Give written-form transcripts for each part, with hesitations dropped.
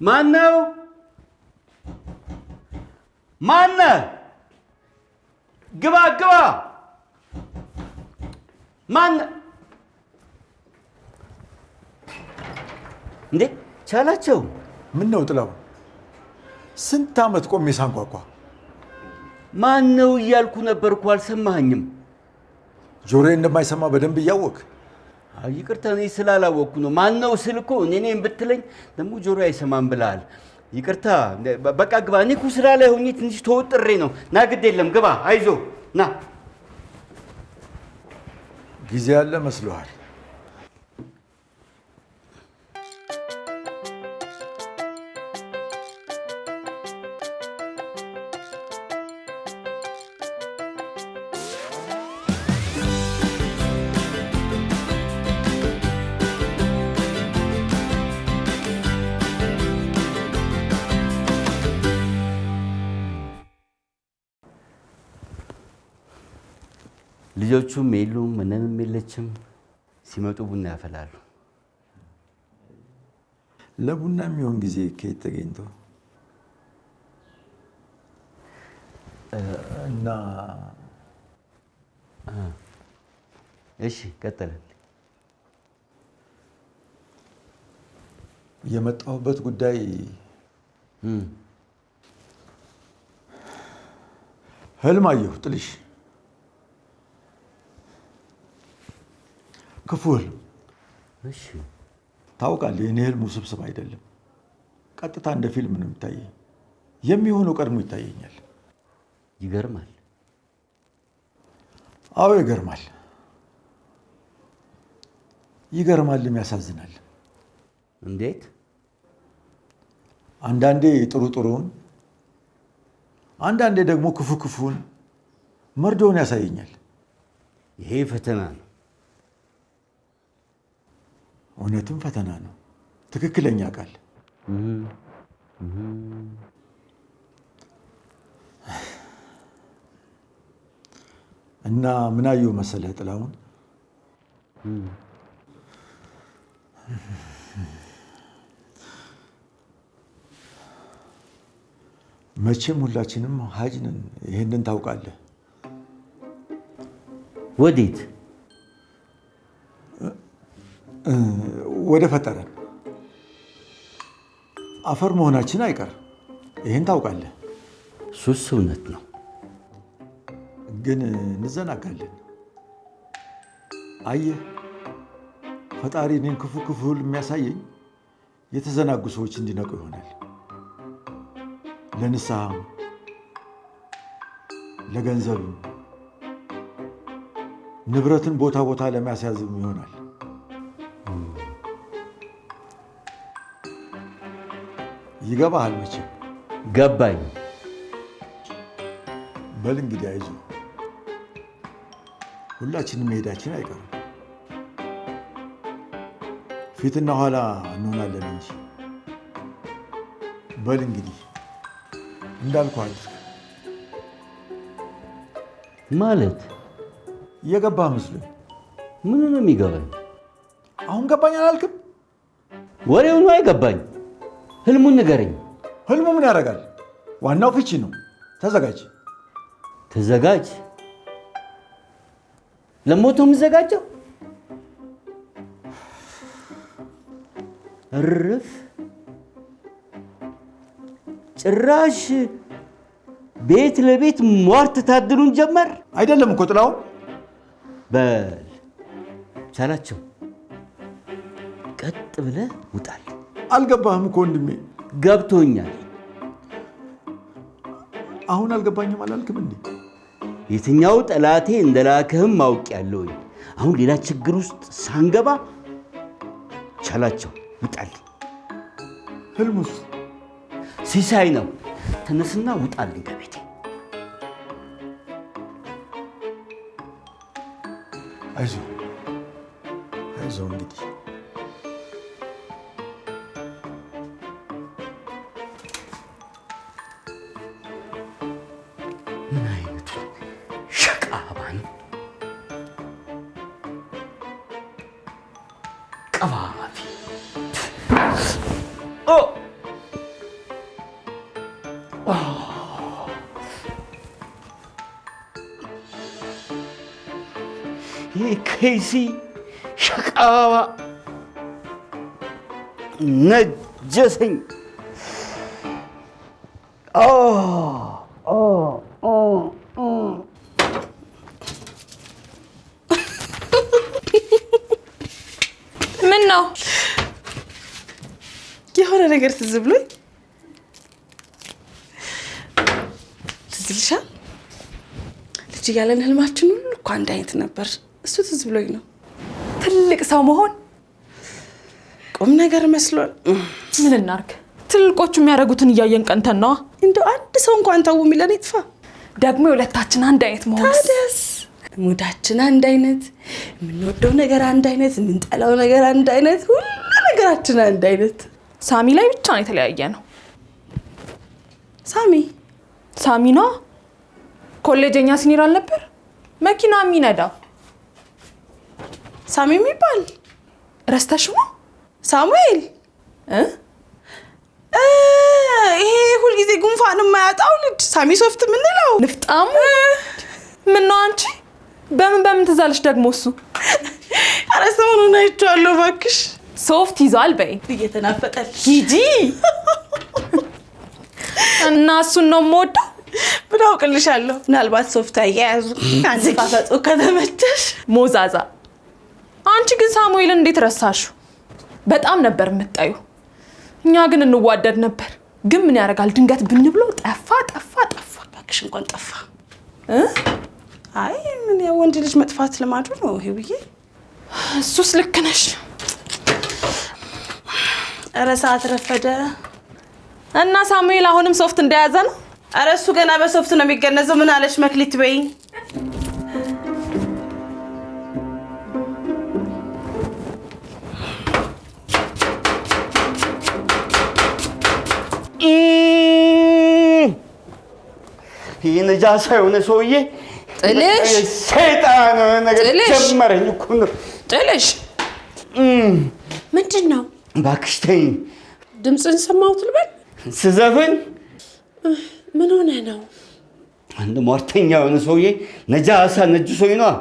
ማነው? ማነህ? ግባ ግባ። ማነህ? እንዴ ቻላቸው? ምን ነው ጥላው? ስንት ዓመት ቆሜ ሳንኳኳ ማን ነው እያልኩ ነበርኩ። አልሰማኸኝም? ጆሮዬ እንደማይሰማ በደንብ እያወቅ። ይቅርታ፣ እኔ ስላላወቅኩ ነው። ማን ነው ስል እኮ እኔ ብትለኝ ደግሞ ጆሮ አይሰማም ብለሃል። ይቅርታ፣ በቃ ግባ። እኔ እኮ ስራ ላይ ሆኜ ትንሽ ተወጥሬ ነው። ና ግድ የለም ግባ። አይዞ ና። ጊዜ ያለ መስሎሃል? ልጆቹም የሉም፣ ምንንም የለችም። ሲመጡ ቡና ያፈላሉ። ለቡና የሚሆን ጊዜ ከየት ተገኝቶ እና እሺ፣ ቀጥለን። የመጣሁበት ጉዳይ ህልም አየሁ ጥልሽ። ክፉ ህልም። እሺ፣ ታውቃለህ፣ የኔ ህልም ውስብስብ አይደለም። ቀጥታ እንደ ፊልም ነው የሚታየኝ። የሚሆነው ቀድሞ ይታየኛል። ይገርማል። አዎ ይገርማል። ይገርማልም ያሳዝናል። እንዴት? አንዳንዴ ጥሩ ጥሩን፣ አንዳንዴ ደግሞ ክፉ ክፉን መርዶውን ያሳየኛል። ይሄ ፈተና ነው። እውነትም ፈተና ነው። ትክክለኛ ቃል። እና ምን አየሁ መሰለህ ጥላሁን? መቼም ሁላችንም ሀጅ ነን። ይሄንን ታውቃለህ። ወዴት? ወደ ፈጠረን አፈር መሆናችን አይቀርም። ይሄን ታውቃለህ። እሱስ እውነት ነው። ግን እንዘናጋለን። አየህ፣ ፈጣሪ እኔን ክፉ ክፉ የሚያሳየኝ የተዘናጉ ሰዎች እንዲነቁ ይሆናል። ለንስሐም፣ ለገንዘብም፣ ንብረትን ቦታ ቦታ ለማስያዝም ይሆናል። ይገባሃል መቼም። ገባኝ። በል እንግዲህ አይዞህ፣ ሁላችንም መሄዳችን አይቀርም። ፊትና ኋላ እንሆናለን እንጂ። በል እንግዲህ እንዳልኩህ አድርግ። ማለት እየገባህ መስሎኝ። ምን ነው የሚገባኝ? አሁን ገባኝ አላልክም? ወሬው ነው አይገባኝ። ህልሙን ንገረኝ። ህልሙ ምን ያደርጋል? ዋናው ፍቺ ነው። ተዘጋጅ። ተዘጋጅ? ለሞት ነው የምዘጋጀው? እርፍ! ጭራሽ ቤት ለቤት ሟርት ታድሉን ጀመር። አይደለም እኮ ጥላሁን። በል ቻላቸው፣ ቀጥ ብለህ ውጣል። አልገባህም እኮ ወንድሜ። ገብቶኛል። አሁን አልገባኝም አላልክም እንዴ? የትኛው ጠላቴ እንደላከህም አውቄያለሁኝ። አሁን ሌላ ችግር ውስጥ ሳንገባ ቻላቸው ውጣልኝ። ህልሙስ ሲሳይ ነው። ተነስና ውጣልኝ ከቤቴ። አይዞህ አይዞህ እንግዲህ ምን አይነቱ ሸቃባ ነው! ቀባፊ ይህ ከይሲ ሸቃባ ነጀሰኝ። ምን ነው? የሆነ ነገር ትዝ ብሎኝ። ትዝ ይልሻል? ልጅ እያለን ህልማችን ሁሉ እኮ አንድ አይነት ነበር። እሱ ትዝ ብሎኝ ነው። ትልቅ ሰው መሆን ቁም ነገር መስሎን። ምን እናርግ? ትልቆቹ የሚያደርጉትን እያየን ቀንተን ነዋ። እንደው አንድ ሰው እንኳን ተው የሚለን ይጥፋ። ደግሞ የሁለታችን አንድ አይነት መሆን ታዲያስ ሙዳችን አንድ አይነት፣ የምንወደው ነገር አንድ አይነት፣ የምንጠላው ነገር አንድ አይነት፣ ሁሉ ነገራችን አንድ አይነት። ሳሚ ላይ ብቻ ነው የተለያየ ነው። ሳሚ ነዋ። ኮሌጀኛ ሲኒር አልነበር መኪና የሚነዳው ሳሚ የሚባል ረስተሽ ነው? ሳሙኤል ይሄ ሁልጊዜ ጉንፋን የማያጣው ልጅ ሳሚ ሶፍት የምንለው ንፍጣሙ። ምን ነው አንቺ? በምን ትዛለሽ ደግሞ እሱ? ኧረ ሰሞኑን አይቼዋለሁ እባክሽ። ሶፍት ይዟል በይ። እየተናፈቀል ሂጂ እና እሱን ነው የምወደው። ምን አውቅልሻለሁ? ምናልባት ሶፍት አያያዙ አንፋፈጡ ከተመቸሽ። ሞዛዛ። አንቺ ግን ሳሙኤልን እንዴት ረሳሽው? በጣም ነበር የምታዩ። እኛ ግን እንዋደድ ነበር። ግን ምን ያደርጋል ድንገት ብንብለው ጠፋ። እባክሽ እንኳን ጠፋ። አይ ምን ያው ወንድ ልጅ መጥፋት ልማዱ ነው ይሄ ብዬ። እሱስ ልክ ነሽ። ኧረ ሰዓት ረፈደ እና ሳሙኤል አሁንም ሶፍት እንደያዘ ነው? ኧረ እሱ ገና በሶፍት ነው የሚገነዘው። ምን አለሽ መክሊት በይኝ። ይህ ነጃሳ የሆነ ሰውዬ ጥልሽ ሰይጣን ነገር ጀመረኝ እኮ ነው። ጥልሽ ምንድን ነው? እባክሽ ተይኝ። ድምፅን ሰማሁት ልበል? ስዘፍን ምን ሆነ ነው? አንድ ሟርተኛ የሆነ ሰውዬ ነጃሳ ነጅሶኝ ነዋ።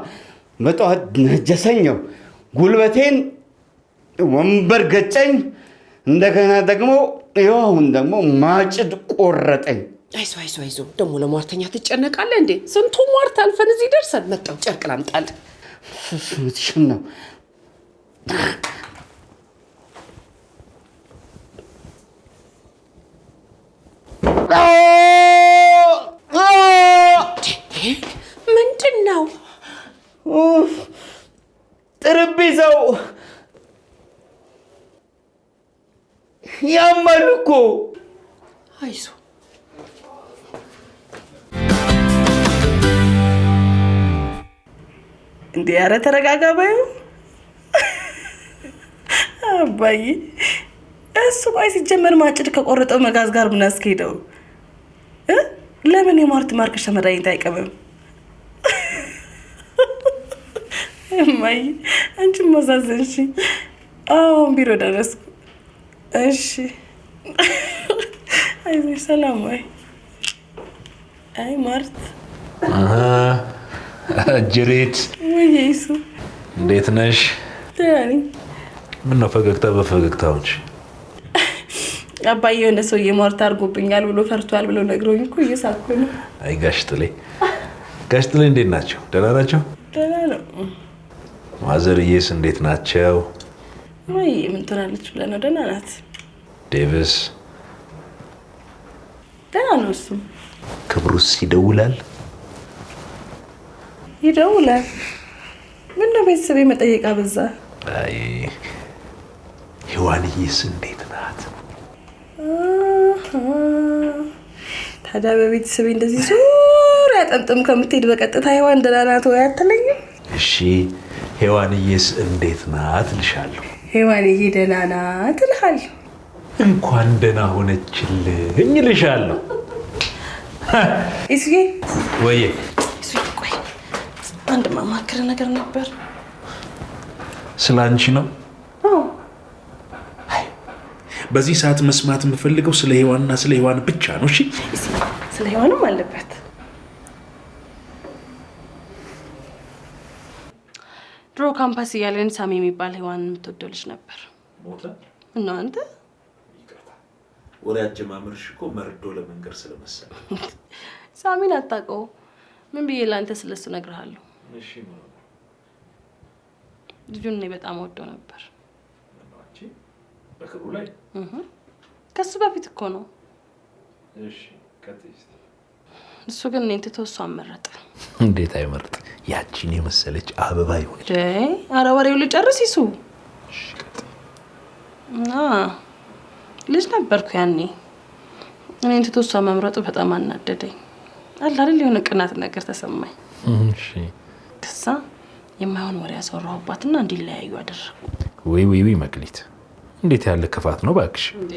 በጠዋት ነጀሰኛው፣ ጉልበቴን ወንበር ገጨኝ። እንደገና ደግሞ ይኸው አሁን ደግሞ ማጭድ ቆረጠኝ። አይዞ ደግሞ ለሟርተኛ ትጨነቃለህ እንዴ? ስንቱ ሟርት አልፈን እዚህ ደርሰን። መጣው ጨርቅ ላምጣልህ። እሱን ነው ምንድን ነው? ጠረጴዛው ያማል እኮ። አይዞ እንዴ! ኧረ ተረጋጋ በይው አባዬ። እሱ ቆይ ሲጀመር ማጭድ ከቆረጠው መጋዝ ጋር ምን አስኬደው? ለምን የሟርት ማርከሻ መድኃኒት አይቀበም? እማዬ አንቺም ማዛዘንሽ። አሁን ቢሮ ደረስኩ። እሺ አይዞሽ። ሰላም ወይ? አይ ማርት ጅሬት ወይ እሱ እንዴት ነሽ? ደህና ነኝ። ምን ነው ፈገግታ በፈገግታዎች? አባዬ የሆነ ሰውዬ ሟርት አድርጎብኛል ብሎ ፈርቷል ብሎ ነግሮኝ እኮ እየሳኩ ነው። አይ ጋሽ ጥሌ እንዴት ናቸው? ደህና ናቸው? ደህና ነው። ማዘርዬስ እንዴት ናቸው? ወይ ምን ትሆናለች ብለህ ነው? ደህና ናት። ዴቪስ ደህና ነው። እሱም ክብሩስ ይደውላል? ምን ነው ቤተሰቤ መጠየቅ አበዛ? አይ ሔዋንዬስ እንዴት ናት? ታዲያ በቤተሰቤ እንደዚህ ዙሪያ ጠምጥም ከምትሄድ በቀጥታ ሔዋን ደህና ናት ወይ አትለኝም? እሺ ሔዋንዬስ እንዴት ናት ልሻለሁ? ሔዋንዬ ደህና ናት እልሃለሁ። እንኳን ደህና ሆነችልኝ ልሻለሁ። እስኪ ወይዬ ቆይ አንድ ማማክር ነገር ነበር። ስለ አንቺ ነው? በዚህ ሰዓት መስማት የምፈልገው ስለ ሔዋንና ስለ ሔዋን ብቻ ነው። እሺ ስለ ሔዋንም አለበት። ድሮ ካምፓስ እያለን ሳሚ የሚባል ሔዋን የምትወደው ልጅ ነበር። ሞተ እና አንተ ወሬ አጀማመርሽ እኮ መርዶ ለመንገር ስለመሰለ ሳሚን አታውቀው። ምን ብዬ ለአንተ ስለሱ እነግርሃለሁ? እሺ ነው ልጁን እኔ በጣም ወደው ነበር። አንቺ በክብሩ ላይ ከሱ በፊት እኮ ነው። እሺ ከትይስ እሱ ግን እኔን ትቶ እሷን መረጠ። እንዴት አይመርጥ? ያቺን የመሰለች አበባ ይሆን እንዴ? ኧረ ወሬው ልጨርስ ይሱ። ልጅ ነበርኩ ያኔ። እኔን ትቶ እሷን መምረጡ በጣም አናደደኝ። አለ አይደል የሆነ ቅናት ነገር ተሰማኝ። እሺ ከዛ የማይሆን ወሬ ያሰራሁባትና እንዲለያዩ አደረኩ። ወይ መክሊት፣ እንዴት ያለ ክፋት ነው ባክሽ። እንዴ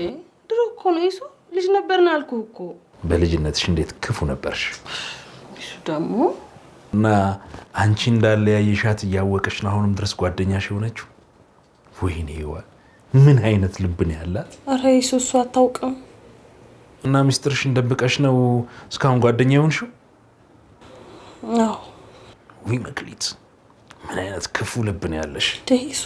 ድሮ እኮ ነው ይሱ ልጅ ነበርና አልኩህ እኮ። በልጅነትሽ እንዴት ክፉ ነበርሽ። ይሱ ደግሞ እና አንቺ እንዳለ ያየሻት እያወቀሽ ነው አሁንም ድረስ ጓደኛሽ የሆነችው። ወይኔ ሔዋን ምን አይነት ልብ ነው ያላት። ኧረ ይሱ እሱ አታውቅም። እና ሚስጥርሽን ደብቀሽ ነው እስካሁን ጓደኛ የሆንሽው? አዎ። ወይ መክሊት ምን አይነት ክፉ ልብ ነው ያለሽ። ይሱ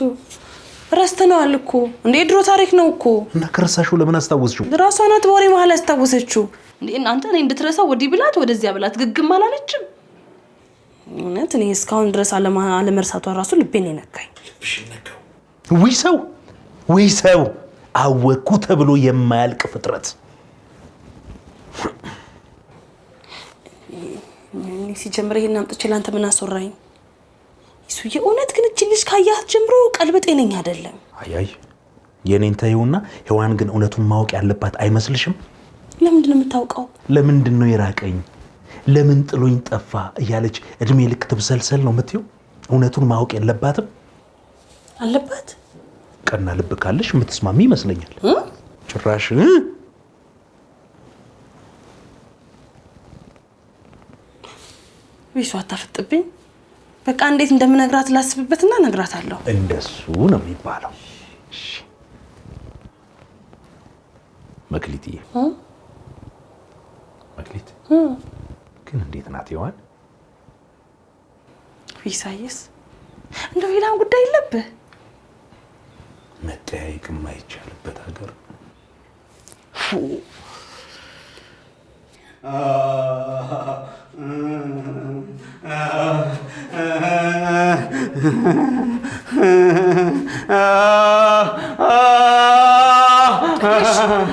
ረስተነዋል እኮ እንዴ ድሮ ታሪክ ነው እኮ። እና ከረሳሽው ለምን አስታወስሽው? ራሷ ናት በወሬ መሀል ያስታወሰችው። እንዴ እናንተ እኔ እንድትረሳው ወዲህ ብላት ወደዚያ ብላት ግግም አላለችም። እውነት እኔ እስካሁን ድረስ አለመርሳቷ ራሱ ልቤን ይነካኝ። ልብሽ ይነካው። ወይ ሰው አወኩ ተብሎ የማያልቅ ፍጥረት። ሲጀምር ይሄን አምጥቼ ላንተ ምን አስወራኝ? ይሱ የእውነት ግን እቺ ልጅ ካያት ጀምሮ ቀልብ ጤነኛ አይደለም። አይ የኔን ተይውና ሔዋን ግን እውነቱን ማወቅ ያለባት አይመስልሽም? ለምንድን ነው የምታውቀው? ለምንድን ነው የራቀኝ? ለምን ጥሎኝ ጠፋ እያለች እድሜ ልክ ትብሰልሰል ነው የምትይው? እውነቱን ማወቅ የለባትም? አለባት። ቀና ልብ ካለሽ የምትስማሚ ይመስለኛል። ጭራሽ ይሱ አታፈጥብኝ። በቃ እንዴት እንደምነግራት ላስብበትና እነግራታለሁ። እንደሱ ነው የሚባለው። እሺ መክሊትዬ፣ መክሊት ግን እንዴት ናት ሔዋን? ኢሳይያስ እንደው ሌላም ጉዳይ የለብህ? መጠያየቅ የማይቻልበት ሀገር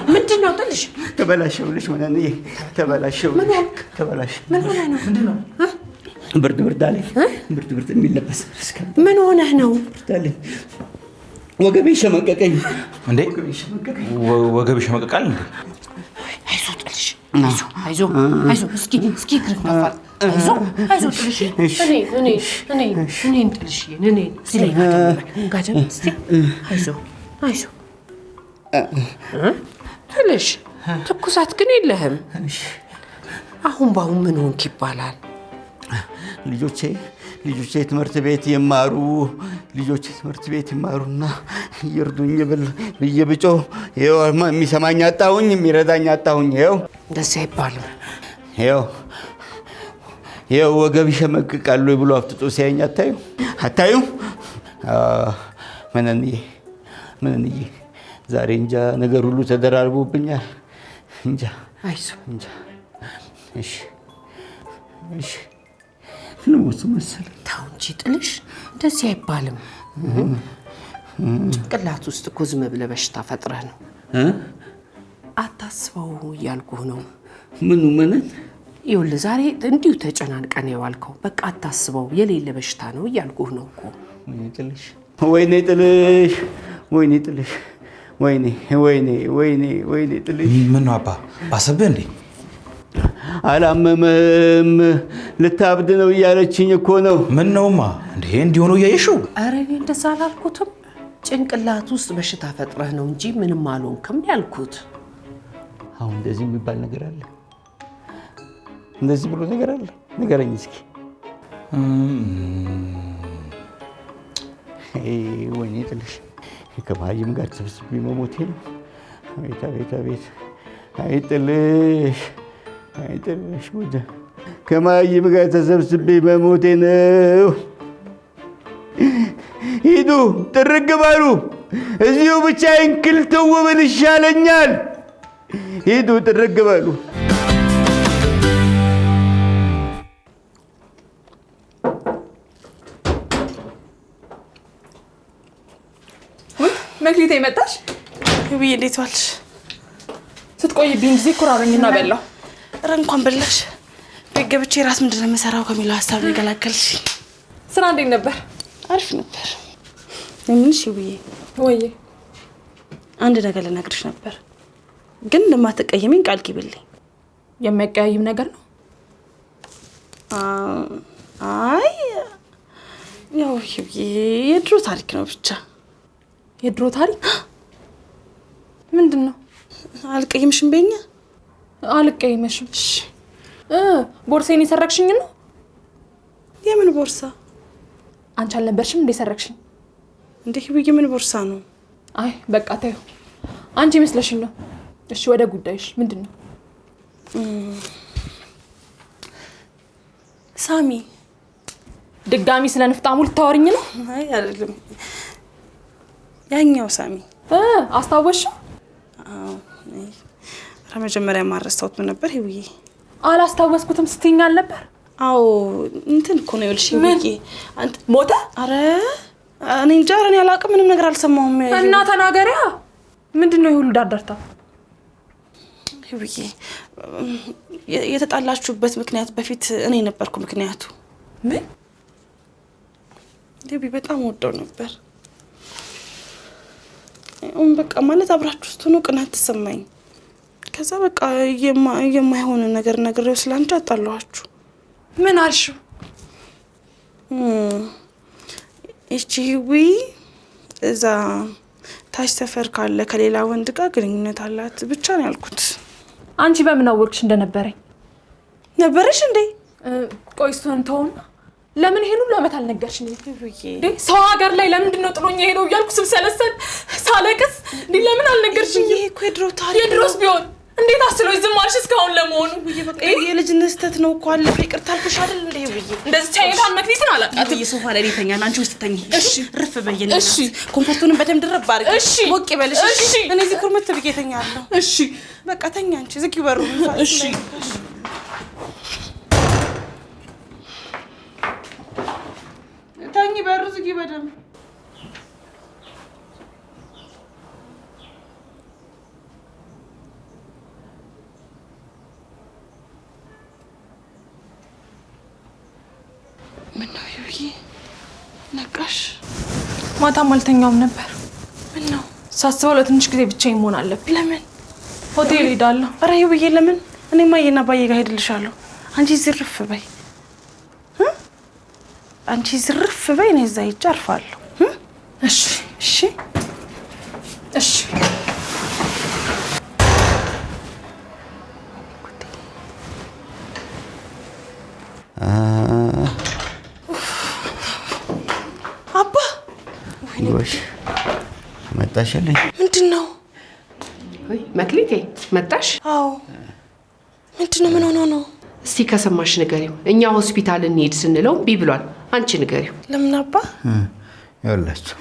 ምንድን ነው ጥልሽ? ተበላሸውልሽ ምናምን ተበላሸውልሽ። ምንድን ነው? ብርድ አለኝ። ብርድ የሚለበስ ምን ሆነህ ነው? ብርድ አለኝ። ወገቤ ሸመቀቀኝ። እንዴ ወገቤ ሸመቀቃል እንዴ? አይዞህ ጥልሽ፣ አይዞህ። እስኪ ክርክፋት አይዞህ ጥልሽ። እኔ ጥልሽ እዚህ ላይ ጋጀም እስቲ አይዞህ ጥልሽ። ትኩሳት ግን የለህም? አሁን በአሁን ምን ሆንክ ይባላል? ልጆቼ ትምህርት ቤት ይማሩና ይርዱኝ ብዬ ብጮህ ይኸው የሚሰማኝ አጣሁኝ፣ የሚረዳኝ አጣሁኝ። ይኸው እንደዚህ አይባልም። ይኸው ወገብ ይሸመቅቃሉ ብሎ አፍጥጦ ሲያየኝ አታዩ? ምንንዬ ዛሬ እንጃ ነገር ሁሉ ተደራርቦብኛል። እንጃ። እሺ ልሞት መሰለኝ። ተው እንጂ ጥልሽ፣ እንደዚህ አይባልም። ጭንቅላት ውስጥ እኮ ዝም ብለህ በሽታ ፈጥረህ ነው። አታስበው እያልኩህ ነው። ምን? ይኸውልህ ዛሬ እንዲሁ ተጨናንቀን የዋልከው በቃ አታስበው፣ የሌለ በሽታ ነው እያልኩህ ነው እኮ። ወይኔ ጥልሽ፣ ወይኔ ጥልሽ። ምን ነው አባ ባሰብህ እንዴ? አላመመህም? ልታብድ ነው እያለችኝ እኮ ነው። ምን ነውማ እንዴ? እንዲሆነው እያየሽው? ኧረ እኔ እንደዛ አላልኩትም። ጭንቅላት ውስጥ በሽታ ፈጥረህ ነው እንጂ ምንም አልሆንክም ያልኩት። አሁን እንደዚህ የሚባል ነገር አለ? እንደዚህ ብሎ ነገር አለ? ንገረኝ እስኪ። ወይኔ ጥልሽ፣ ከመሀይም ጋር ተሰብስቤ መሞቴ ነው። አቤት አይጥልሽ ጉድ! ከማይም ጋር ተሰብስቤ መሞቴ ነው። ሂዱ ጥርግ በሉ። እዚሁ ብቻዬን ክልትው ብል ይሻለኛል። ሂዱ ጥርግ በሉ። መክሊቴ መጣሽ? ውብዬ እንዴት ዋልሽ? ስትቆይብኝ ጊዜ ኩራረኝና በላው። ኧረ እንኳን በላሽ። ቤት ገብቼ ራስ ምንድን ነው የምሰራው ከሚለው ሀሳብ ነው የገላገልሽ። ስራ እንዴት ነበር? አሪፍ ነበር። ምንሽ ውብዬ? ወይዬ አንድ ነገር ልነግርሽ ነበር፣ ግን እንደማትቀየሚኝ ቃል ግቢልኝ። የሚያቀያይም ነገር ነው? አይ ያው የድሮ ታሪክ ነው ብቻ። የድሮ ታሪክ? ምንድን ነው? አልቀይምሽም? በኛ አልቀይምሽም። ቦርሳዬን የሰረቅሽኝ ነው? የምን ቦርሳ? አንቺ አልነበርሽም እንደ ሰረቅሽኝ? እንዴ ብዬ ምን ቦርሳ ነው? አይ በቃ ተይው፣ አንቺ ይመስለሽኝ ነው። እሺ ወደ ጉዳይሽ። ምንድን ነው? ሳሚ ድጋሚ ስለ ንፍጣሙ ልታወሪኝ ነው? አይ አይደለም፣ ያኛው ሳሚ። አስታወስሽው? አዎ። መጀመሪያ ማረስታውት ምን ነበር ይውዬ? አላስታወስኩትም ስትይኝ አልነበር? አዎ እንትን እኮ ነው ይልሽ ይውዬ። አንተ ሞተ? አረ እኔ እንጃ፣ እኔ አላውቅም፣ ምንም ነገር አልሰማሁም። እና ተናገሪያ። ምንድን ነው ይሁሉ ዳርዳርታ? ይውዬ የተጣላችሁበት ምክንያት በፊት እኔ ነበርኩ ምክንያቱ። ምን? ይውዬ በጣም ወደው ነበር። በቃ ማለት አብራችሁ ስትሆኑ ቅናት ተሰማኝ። ከዛ በቃ የማይሆን ነገር ነግሬው ስላንቺ አጣላኋችሁ። ምን አልሽው? እቺ እዛ ታች ሰፈር ካለ ከሌላ ወንድ ጋር ግንኙነት አላት ብቻ ነው ያልኩት። አንቺ በምን አወቅሽ እንደነበረኝ? ነበረሽ እንዴ? ቆይ እሱን ተውና ለምን ይሄን ሁሉ አመት አልነገርሽኝ? ሰው ሀገር ላይ ለምንድን ነው ጥሎኝ ሄደው እያልኩ ስብሰለሰል ሳለቅስ እንዴ ለምን አልነገርሽኝ? ይሄ እኮ የድሮ ታሪክ። የድሮስ ቢሆን እንዴት አስሎኝ ዝም አልሽ እስካሁን? ለመሆኑ የልጅነት ስህተት ነው እኮ አለፈ። ይቅርታ አልኩሽ አይደል እንዴ? እንደዚህ ቻይታን መክሊትን አላውቃትም። የሶፋ ላይ ይተኛል፣ አንቺ ውስጥ ተኝ። እሺ ርፍ በየነ። እሺ ኮንፈርቱንም በደንብ ድረብ አድርጊ። እሺ ሞቅ ይበልሽ። እሺ እኔ እዚህ ኩርምት ብዬ እተኛለሁ። እሺ በቃ ተኛ አንቺ። ዝጊው በሩ። እሺ ተኝ፣ በሩ ዝጊ በደንብ። ምነው ይውዬ ነቃሽ? ማታም አልተኛውም ነበር። ምነው? ሳስበው ለትንሽ ጊዜ ብቻዬን መሆን አለብኝ። ለምን? ሆቴል ሄዳለሁ። ኧረ ይውዬ ለምን? እኔማ የና ባዬ ጋር ሄድልሻለሁ። አንቺ ዝርፍ በይ። አንቺ ዝርፍ በይ። እኔ እዛ ሂጅ አርፋለሁ። እሺ እሺ እሺ። አባ ጎሽ መጣሽልኝ። ምንድን ነው? መክሊቴ መጣሽ? አዎ ምንድን ነው? ምን ሆኖ ነው? እስቲ ከሰማሽ ንገሪው። እኛ ሆስፒታል እንሄድ ስንለው እምቢ ብሏል። አንቺ ንገሪው። ለምን አባ? ይኸውላችሁ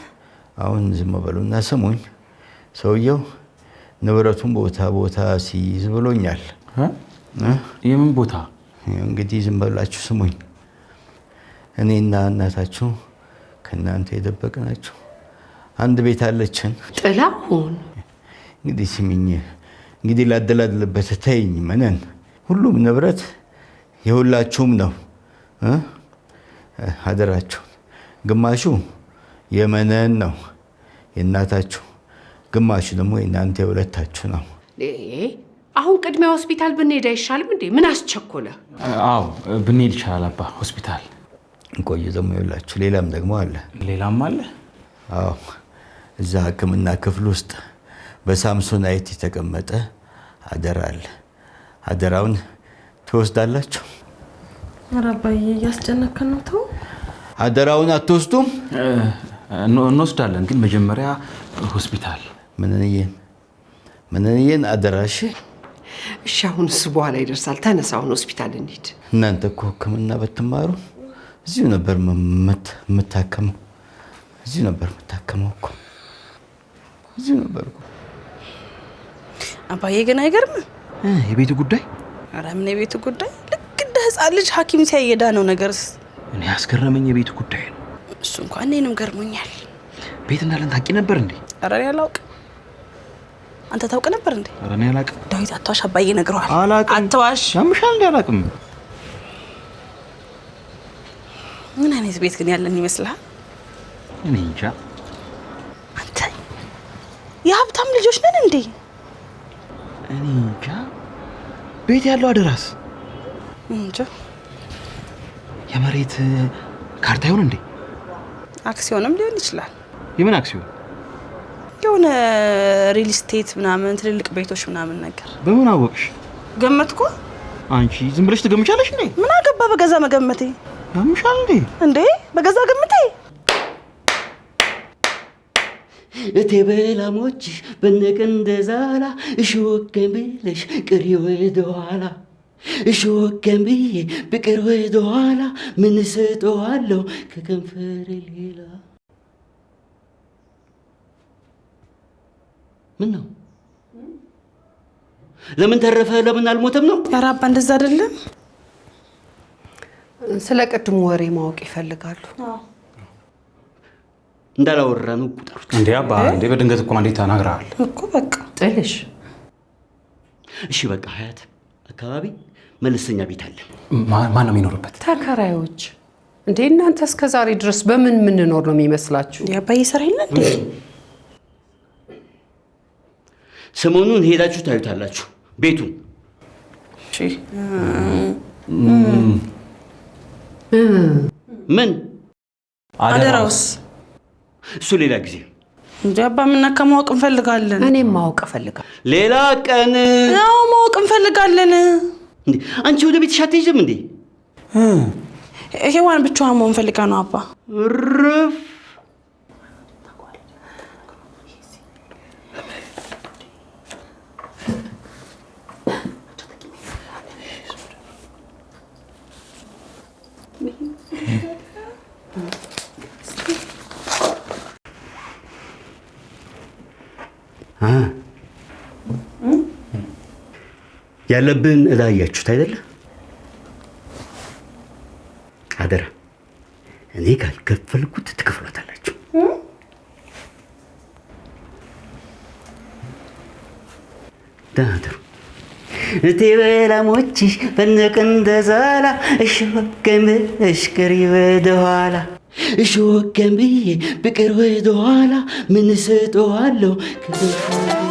አሁን ዝም በሉና ስሙኝ። ሰውየው ንብረቱን ቦታ ሲይዝ ብሎኛል። የምን ቦታ? እንግዲህ ዝም በላችሁ ስሙኝ። እኔና እናታችሁ ከእናንተ የደበቅናችሁ አንድ ቤት አለችን። ጥላሁን እንግዲህ ስሚኝ፣ እንግዲህ ላደላድልበት ተይኝ። መነን ሁሉም ንብረት የሁላችሁም ነው። አደራችሁን። ግማሹ የመነን ነው የእናታችሁ፣ ግማሹ ደግሞ የእናንተ የሁለታችሁ ነው። አሁን ቅድሚያ ሆስፒታል ብንሄድ አይሻልም እንዴ? ምን አስቸኮለ? አዎ ብንሄድ ይቻላል አባ። ሆስፒታል እንቆይ። ደግሞ ይኸውላችሁ ሌላም ደግሞ አለ። ሌላም አለ? አዎ እዛ ሕክምና ክፍል ውስጥ በሳምሶናይት የተቀመጠ አደራ አለ። አደራውን ትወስዳላችሁ? ኧረ አባዬ እያስጨነቀን ነው። ተው። አደራውን አትወስዱም? እንወስዳለን፣ ግን መጀመሪያ ሆስፒታል። ምንንዬ ምንዬን አደራሽ። እሺ አሁንስ በኋላ ይደርሳል። ተነሳ፣ አሁን ሆስፒታል እንሂድ። እናንተ እኮ ሕክምና በትማሩ እዚሁ ነበር የምታከመው። እዚሁ ነበር የምታከመው እኮ እዚሁ ነበር እኮ። አባዬ ግን አይገርምም? የቤቱ ጉዳይ? ኧረ ምን የቤቱ ጉዳይ? ልክ እንደ ሕፃን ልጅ ሐኪም ሲያየዳ ነው ነገርስ። እኔ ያስገረመኝ የቤቱ ጉዳይ ነው። እሱ እንኳን እኔንም ገርሞኛል። ቤት እንዳለን ታውቂ ነበር እንዴ? ኧረ እኔ አላውቅም። አንተ ታውቅ ነበር እንዴ? ኧረ እኔ አላውቅም። ዳዊት አትዋሽ፣ አባዬ ነግረዋል። አላውቅም። አትዋሽ። ያምሻል እንዴ? አላውቅም። ምን አይነት ቤት ግን ያለን ይመስልሃል? እኔ እንጃ። አንተ የሀብታም ልጆች ነን እንዴ? እኔ እንጃ። ቤት ያለው አደራስ እንጃ። የመሬት ካርታ ይሆን እንዴ? አክሲዮንም ሊሆን ይችላል። የምን አክሲዮን? የሆነ ሪል ስቴት ምናምን ትልልቅ ቤቶች ምናምን ነገር። በምን አወቅሽ? ገመትኩ። አንቺ ዝም ብለሽ ትገምቻለሽ እንዴ? ምን አገባ በገዛ መገመቴ? ያምሻል እንዴ? እንዴ በገዛ ገምቴ? እቴ በላሞችሽ በነቀንደ ዛላ እሾከም ብለሽ ቅሪ ወደኋላ እሾከም ብዬ ብቅር ወደኋላ ምን እሰጠዋለሁ ከከንፈር ሌላ። ምን ነው? ለምን ተረፈ? ለምን አልሞተም ነው? ኧረ አባ እንደዛ አይደለም። ስለ ቅድሙ ወሬ ማወቅ ይፈልጋሉ። እንዳላወራ ነው ቁጠሩት። እንዴ አባ እንዴ በድንገት እኮ እንዴት ተናግረሃል እኮ በቃ ጥልሽ። እሺ በቃ ሀያት አካባቢ መለስተኛ ቤት አለ። ማን ነው የሚኖርበት? ተከራዮች። እንዴ እናንተ እስከ ዛሬ ድረስ በምን የምንኖር ነው የሚመስላችሁ? የአባዬ ስራ የለ እንዴ? ሰሞኑን ሄዳችሁ ታዩታላችሁ ቤቱን። እሺ ምን አደራውስ? እሱ ሌላ ጊዜ እንዴ አባ ምን ማወቅ እንፈልጋለን። እኔም ማወቅ እፈልጋለሁ። ሌላ ቀን ያው ማወቅ እንፈልጋለን። እንዴ አንቺ ወደ ቤትሽ አትሄጂም እንዴ? ሔዋን ብቻዋን መሆን ፈልጋ ነው አባ። እርፍ። ያለብን እዳ እያችሁት አይደለ? አደራ እኔ ካልከፈልኩት ትከፍሏታላችሁ። ደህና እደሩ። እቴ በላሞችሽ በነቀንደ ዛላ እሾከም ብለሽ ቅሪ ወደኋላ እሾከም ብዬ ብቅር ወደኋላ ምን እሰጠዋለሁ ከከንፈር